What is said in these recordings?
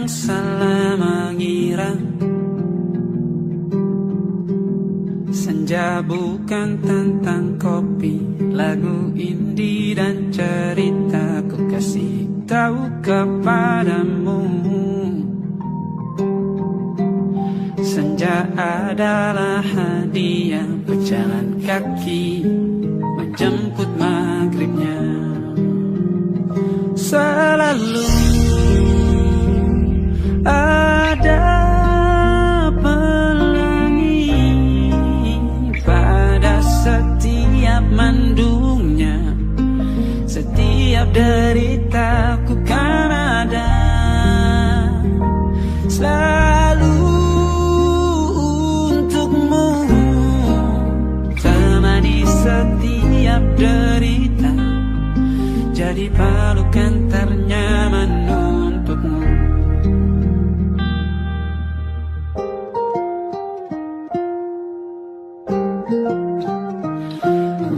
yang salah mengira senja bukan tentang kopi, lagu indie dan cerita ku kasih tahu kepadamu. Senja adalah hadiah berjalan kaki menjemput maghribnya. Selalu ada pelangi pada setiap mendungnya. Setiap deritaku kan ada selalu untukmu, temani setiap derita, jadi pelukan ternyaman untukmu.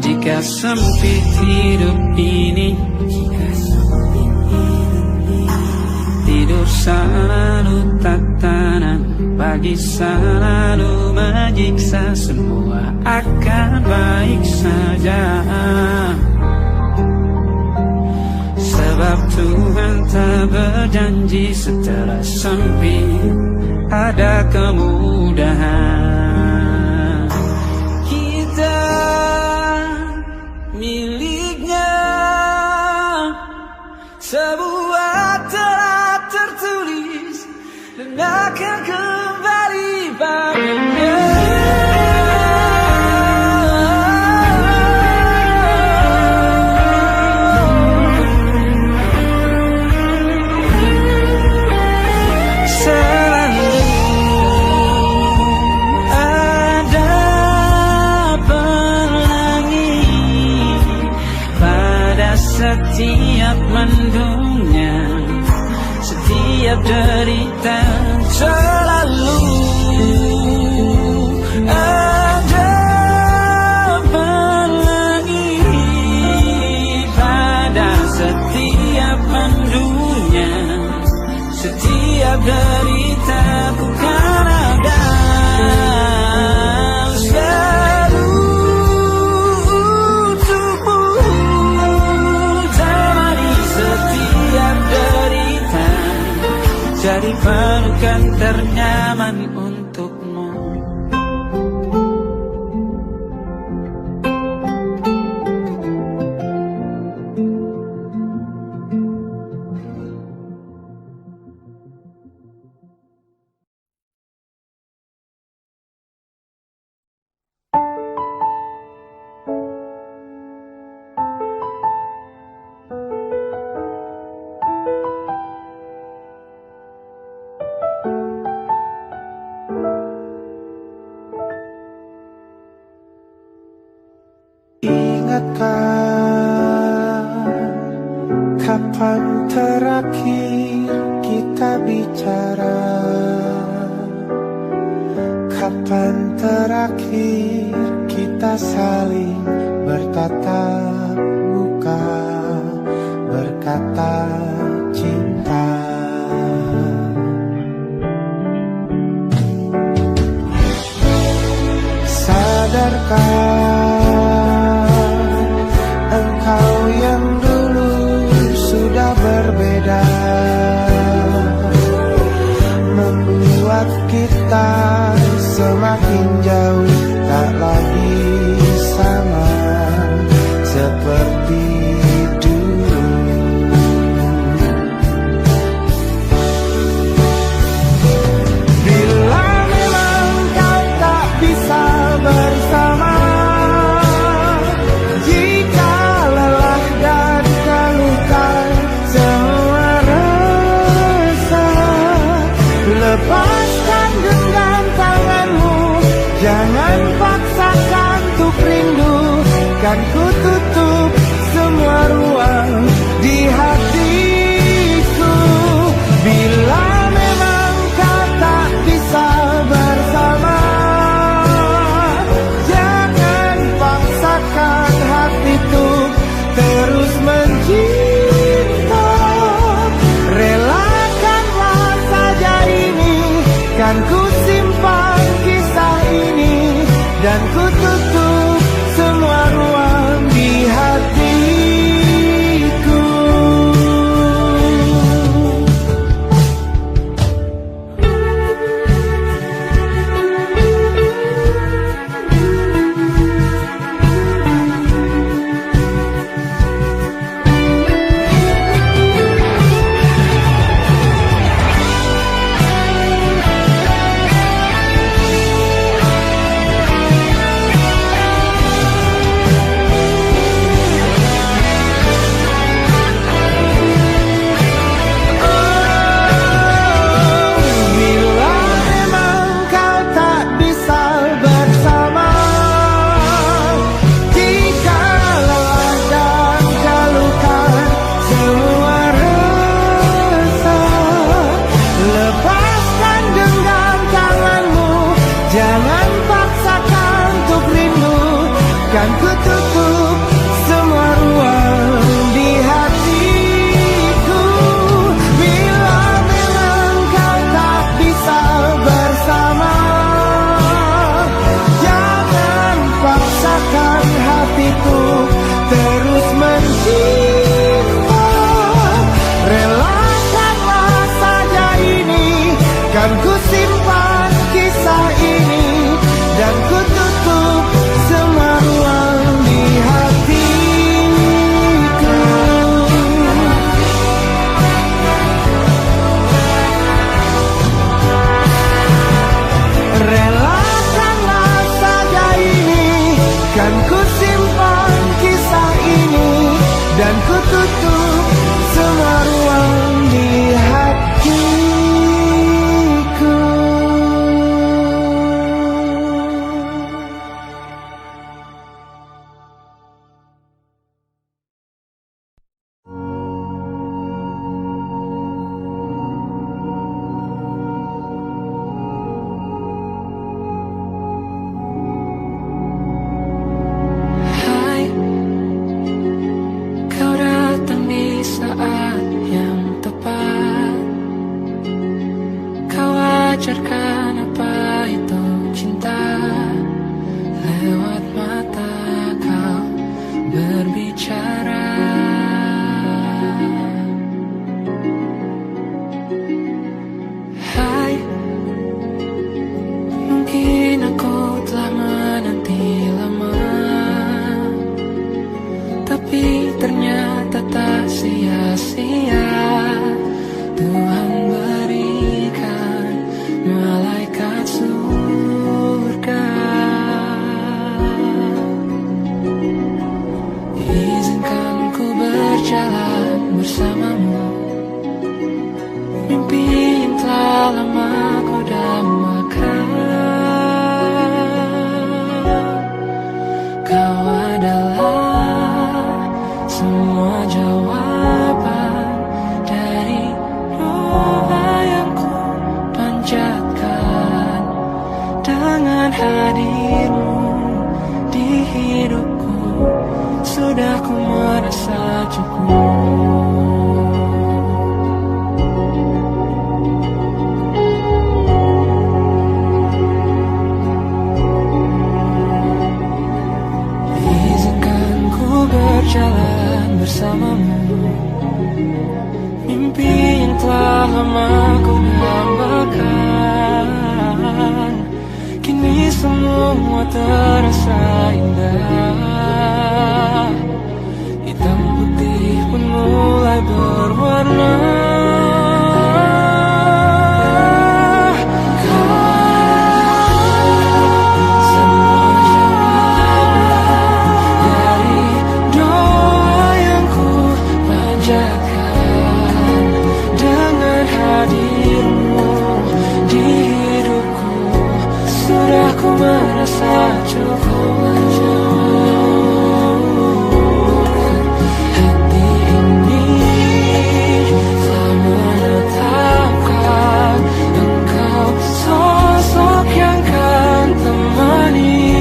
Jika sempit hidup ini, tidur selalu tatanan, pagi selalu menyiksa, semua akan baik saja. Sebab Tuhan tak berjanji setelah sempit ada kemudahan. Kita miliknya sebuah telah tertulis dan akan kembali padanya. Setiap mendungnya, setiap derita, selalu ada pelangi pada setiap mendungnya. Setiap derita bukan ada jadi pelukan ternyaman untukmu. Kapan terakhir kita bicara? Kapan terakhir kita saling bertatap muka, berkata cinta? Sadarkah engkau yang dulu sudah berbeda, membuat kita semakin jauh, tak lagi sama seperti dulu. Bila memang kau tak bisa bersama, lepaskan genggam tanganmu, jangan paksakan untuk rindu, kan ku tutup semua ruang di hatiku. Bila memang kau tak bisa bersama, jangan paksakan hatiku terus mencinta, relakanlah Kan ku simpan kisah ini dan ku tutup semua ruang di hatiku. Jangan paksakan untuk rindu, kan ku tutup semua ruang di hatiku. Bila memang kau tak bisa bersama, jangan paksakan hatiku terus mencinta. Relakanlah saja ini, kan ku simpan kisah ini dan ku tutup semua ruang di hatiku. Relakanlah saja ini, kan ku simpan kisah ini dan ku tutup semua ruang di hatiku. Ajarkan apa itu cinta, lewat mata kau berbicara. Hai, mungkin aku telah menanti lama, tapi ternyata tak sia-sia. Tuhan berikan malaikat surga. Izinkan ku berjalan bersamamu, mimpi yang telah lama ku dambakan. Kau adalah semua jawaban dari doa yang ku panjatkan. Dengan hadirmu di hidupku, sudah ku merasa cukup. Izinkan ku berjalan bersamamu, mimpi yang telah lama ku dambakan. Kini semua terasa indah, hitam putih pun mulai berwarna. Merasa cukup. Hati ini telah menetapkan engkau sosok yang kan temani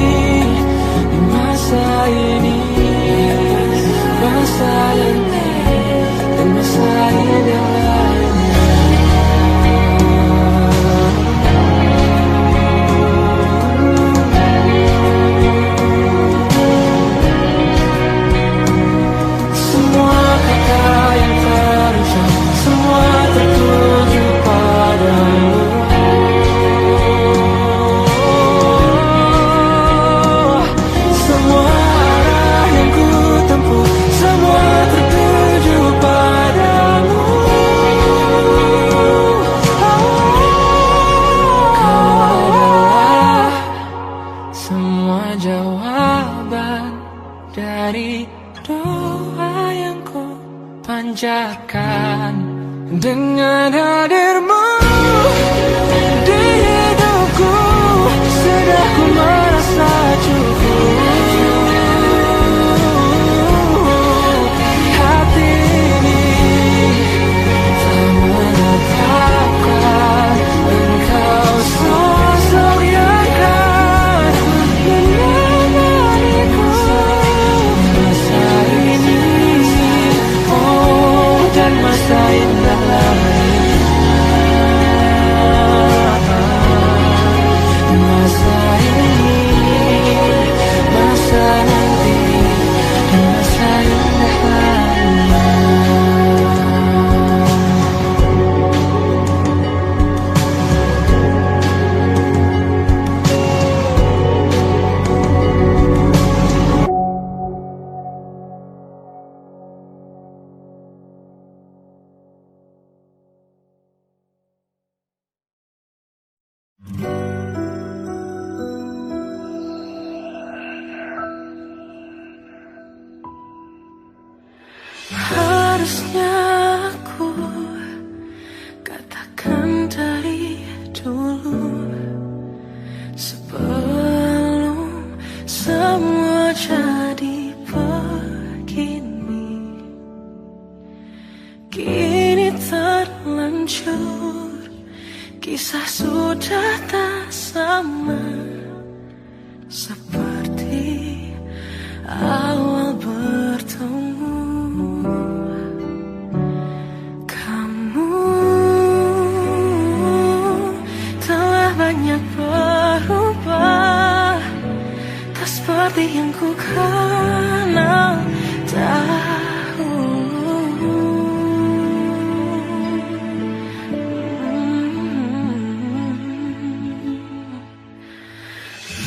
di masa ini, masa nanti, dan masa yang lainnya. jadi begini, kini terlanjur, kisah sudah tak sama seperti awal bertemu. Kamu telah banyak berubah, tak seperti yang ku kenal dahulu.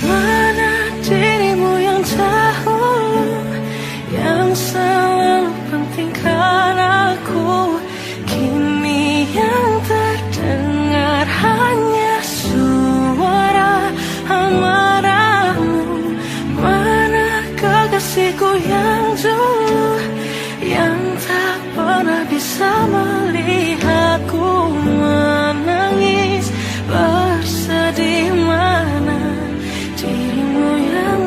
Mana dirimu yang dahulu, yang selalu pentingkan aku, kini yang terdengar hanya suara amarahmu. Mana kekasihku yang dulu, yang tak pernah bisa melihatku menangis bersedih. Mana dirimu yang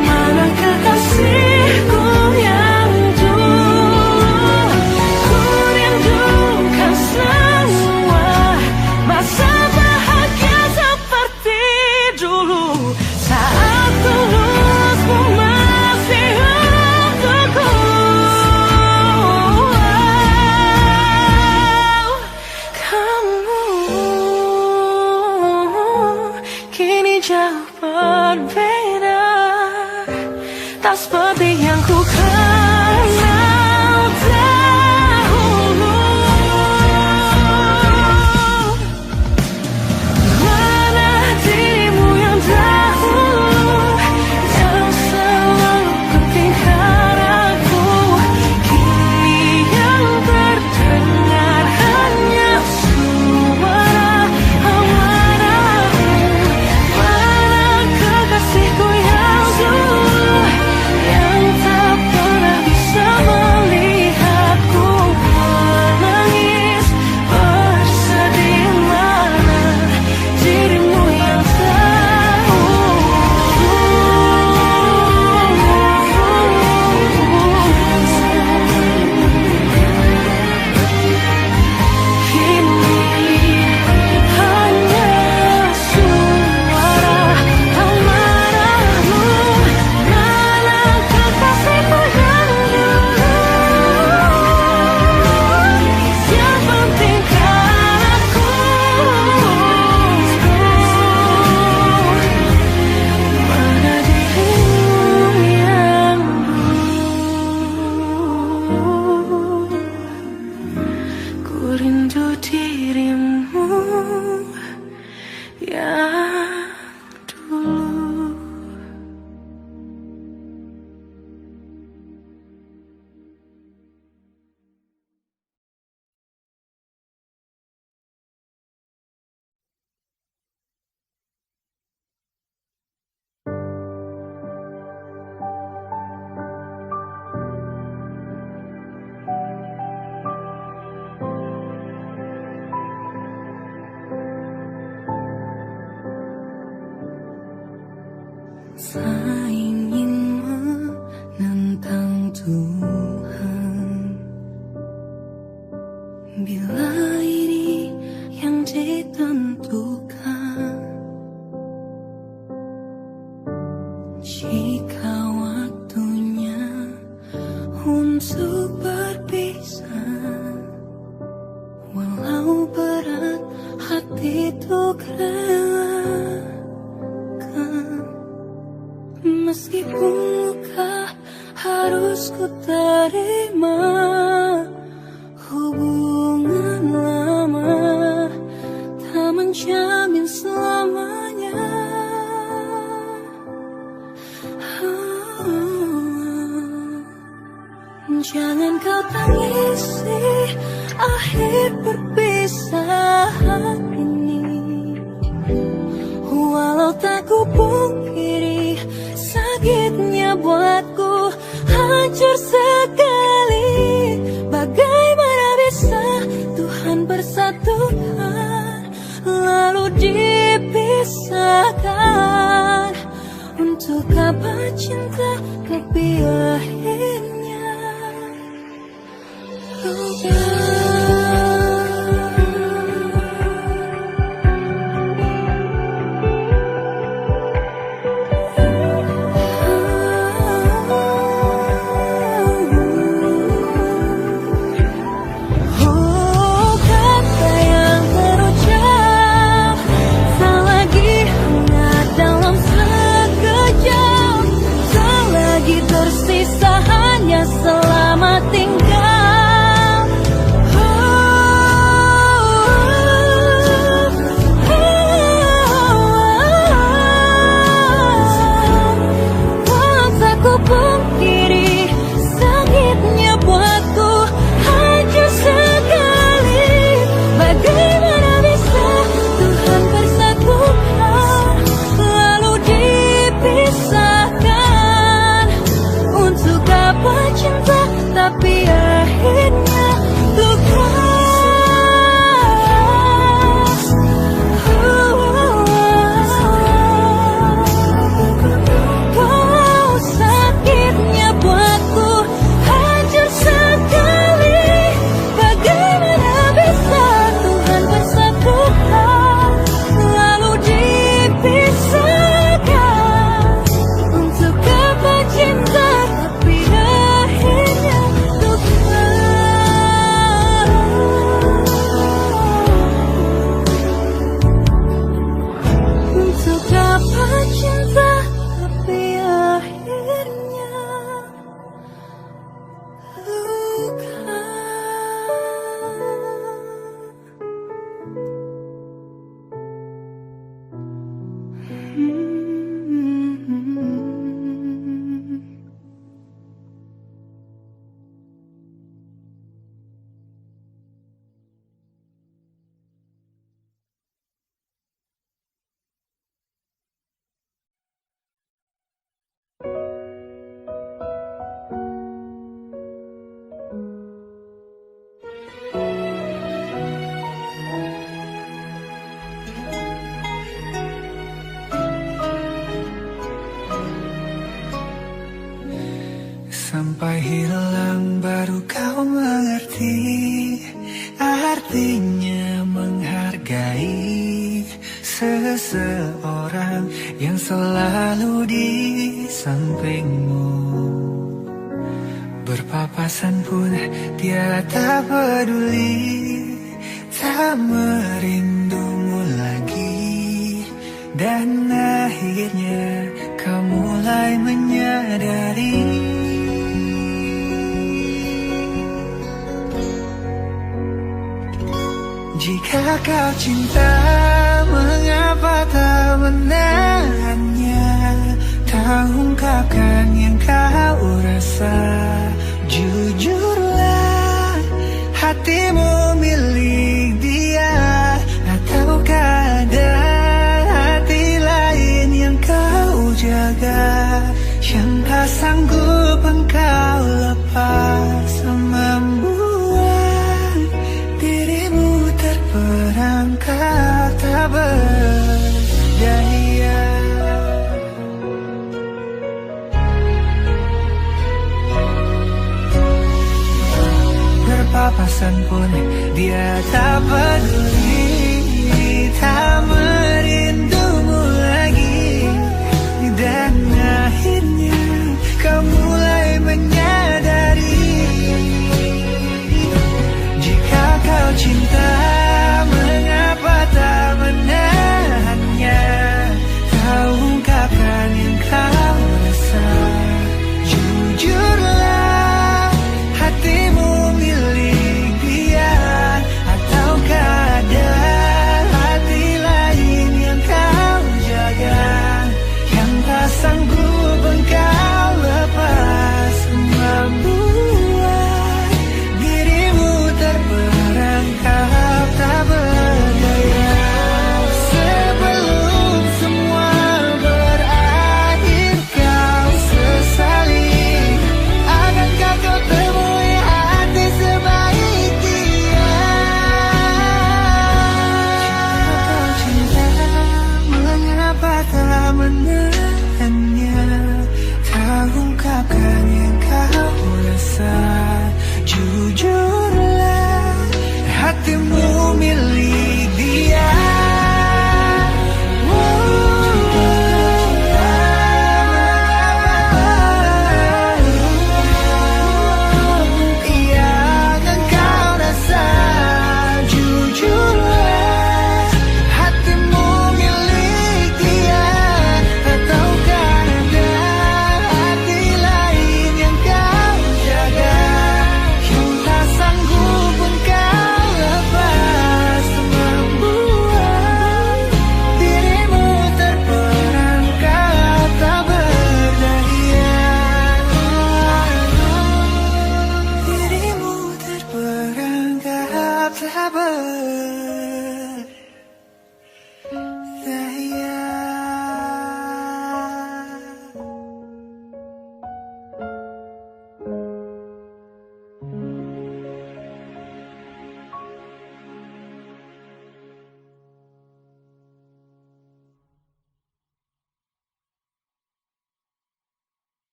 mana kekasihku yang dulu, ku rindukan semua masa bahagia seperti dulu, saat tulusmu masih untukku. Kamu kini jauh berbeda, tak seperti yang ku kenal dahulu. Mana dirimu yang dahulu, yang selalu pentingkan aku, kini yang terdengar hanya suara amarahmu. Mana kekasihku yang dulu, yang tak pernah bisa melihatku menangis bersedih. Mana dirimu yang kini hanya suara amarahmu. Mana kekasihku yang dulu, yang pentingkan aku, mana dirimu yang dulu, ku rindu dirimu yang dulu. Saya ingin menentang Tuhan, bila ini yang ditentukan. Jika waktunya untuk berpisah, walau berat hati untuk relakan, meskipun luka harus ku terima. Hubungan lama tak menjamin selamanya. Jangan kau tangisi akhir perpisahan ini, walau tak ku pungkiri sekali. Bagaimana bisa Tuhan bersatukan lalu dipisahkan? Untuk apa cinta tapi akhirnya selamat tinggal. Tak ku pungkiri sakitnya buatku hancur sekali. Bagaimana bisa Tuhan bersatukan lalu dipisahkan? Untuk apa cinta tapi akhirnya luka. Kau sakitnya buatku hancur sekali. Bagaimana bisa Tuhan bersatukan lalu dipisahkan? Untuk apa cinta tapi akhirnya luka. Untuk apa cinta tapi akhirnya luka. Sampai hilang baru kau mengerti artinya menghargai seseorang yang selalu di sampingmu. Berpapasan pun dia tak peduli, tak merindumu lagi. Dan akhirnya kau mulai menyadari jika kau cinta, mengapa tak menahannya? Tak ungkapkan yang kau rasa. Jujurlah, hatimu milik dia, ataukah ada hati lain yang kau jaga, yang tak sanggup engkau lepas, membuat dirimu terperangkap tak berdaya. Berpapasan pun dia tak peduli, tak merindumu lagi. Dan akhirnya kau mulai menyadari jika kau cinta, mengapa tak menahannya? Tak ungkapkan yang kau rasa. Jujurlah, hatimu milik dia, ataukah ada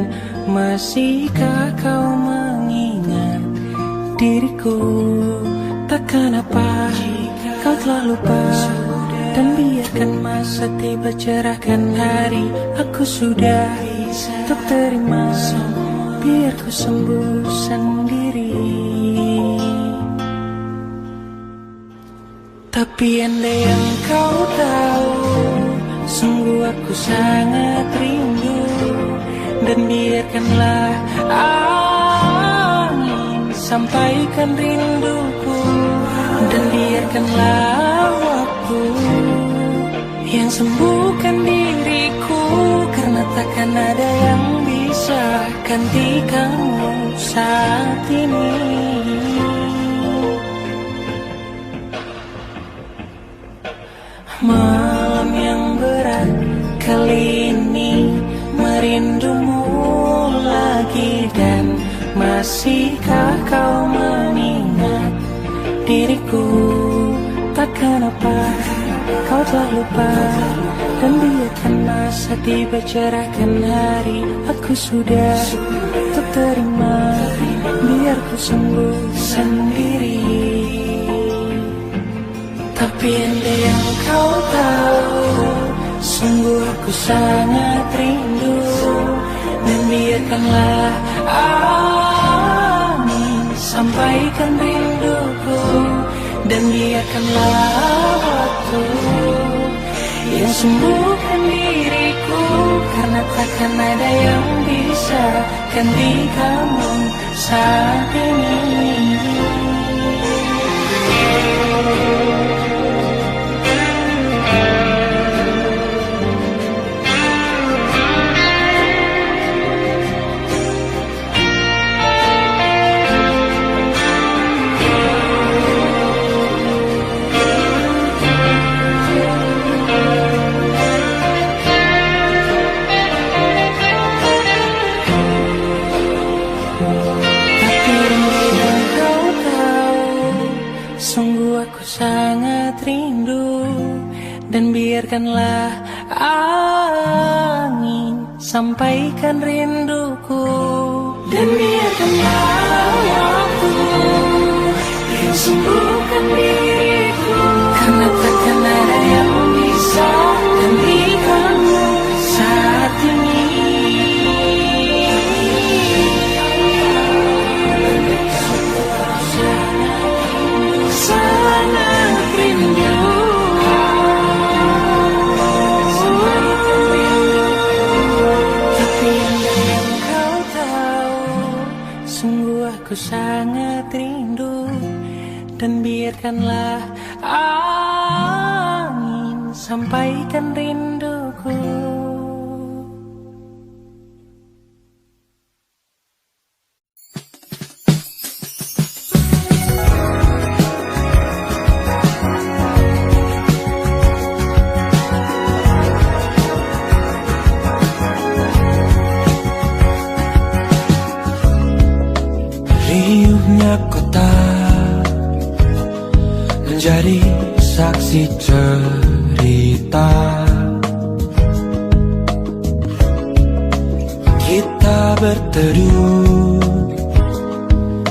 Dan masihkah kau mengingat diriku? Takkan apa kau telah lupa. Dan biarkan masa tiba cerahkan hari. Aku sudah untuk terima, biar ku sembuh sendiri. Tapi andai yang kau tahu, sungguh aku sangat rindu. Dan biarkanlah angin sampaikan rinduku. Dan biarkanlah waktu yang sembuhkan diriku. Karena takkan ada yang bisa ganti kamu saat ini. Malam yang berat kali ini merindumu lagi. Dan masihkah kau mengingat diriku? Takkan apa kau telah lupa. Dan biarkan masa tiba cerahkan hari. Aku sudah untuk terima, biar ku sembuh sendiri. Tapi andai yang kau tahu, sungguh aku sangat rindu. Dan biarkanlah angin sampaikan rinduku. Dan biarkanlah waktu yang sembuhkan diriku. Karena takkan ada yang bisa ganti kamu saat ini. Dan biarkanlah angin sampaikan rinduku. Dan biarkanlah waktu yang sembuhkan diriku. Karena takkan ada yang bisa gantikanmu saat ini. Sangat rindu. Aku sangat rindu. Dan biarkanlah angin sampaikan rinduku. Riuhnya kota menjadi saksi cerita kita berteduh,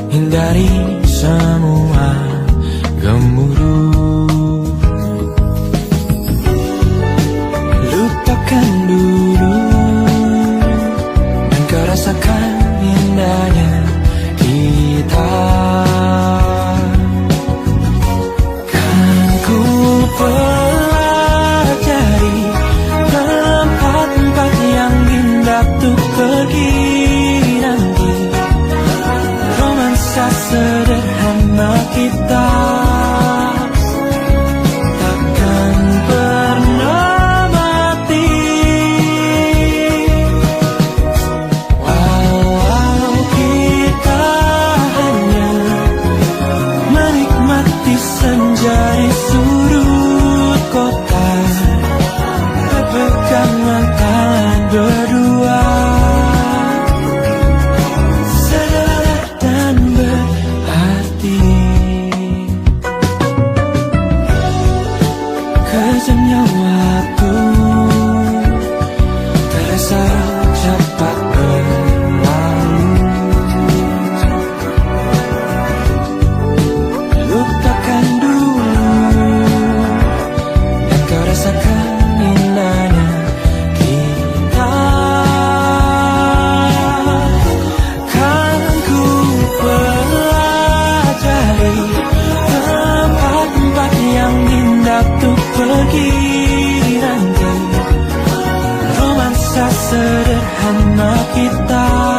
hindari semua gemuruh. Lupakan dulu dan kau rasakan indahnya kita. Kan ku pelajari tempat-tempat yang indah untuk pergi nanti. Romansa sederhana kita takkan pernah mati. Walau kita hanya menikmati senja di sudut kota, berpegangan tangan berdua, sederhana dan berarti. kita.